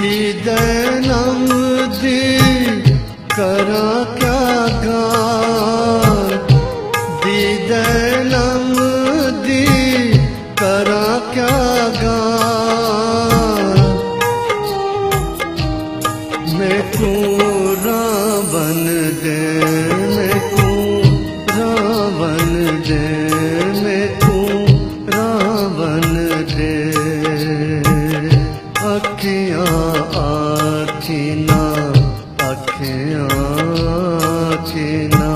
दीदनम दी करा क्या गान, दीदनम दी करा क्या गान। मैं को रावण दे, मैं को रावण दे, मैं को रावण दे। अखियाँ आखिना, अखियाँ आखिना।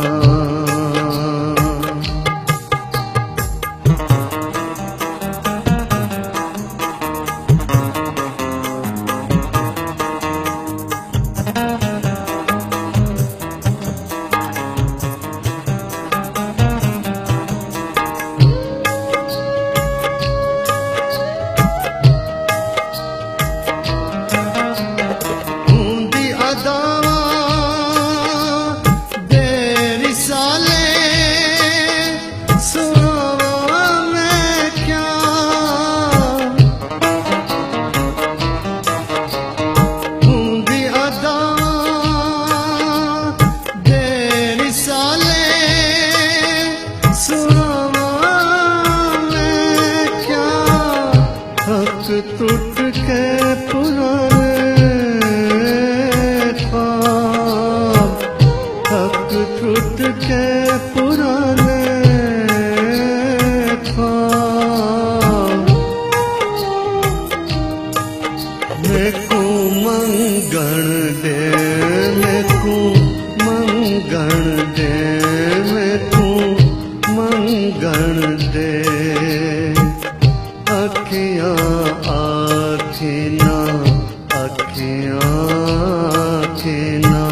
टूट के पुराने ख्वाब, हक टूट के पुराने ख्वाब। मैं को मंगण दे, मैं को मंगण दे, मैं को मंगण दे। अखियाँ आखिना, अखियाँ आखिना।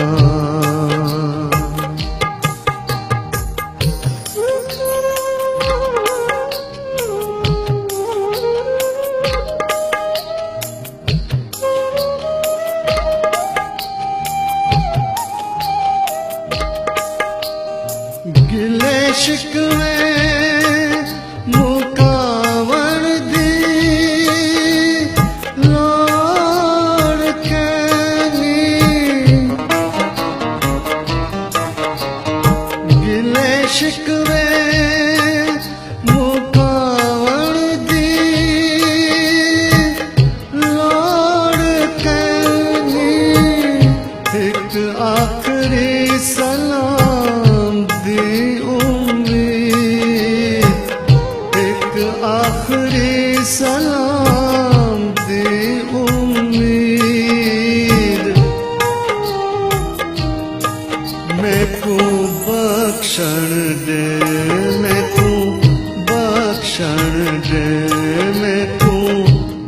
गिले शिकवे शिकवे मुकावण दी लोड़ कैनी। एक आखिरी सलाम दी उम्मीद, एक आखिरी सलाम दी उम्मीद। मैं को बख्शण दे, मैं को बख्शण दे, मैं को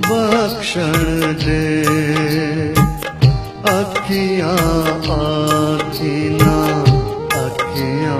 बख्शण दे। अखियाँ आखिना, अखियाँ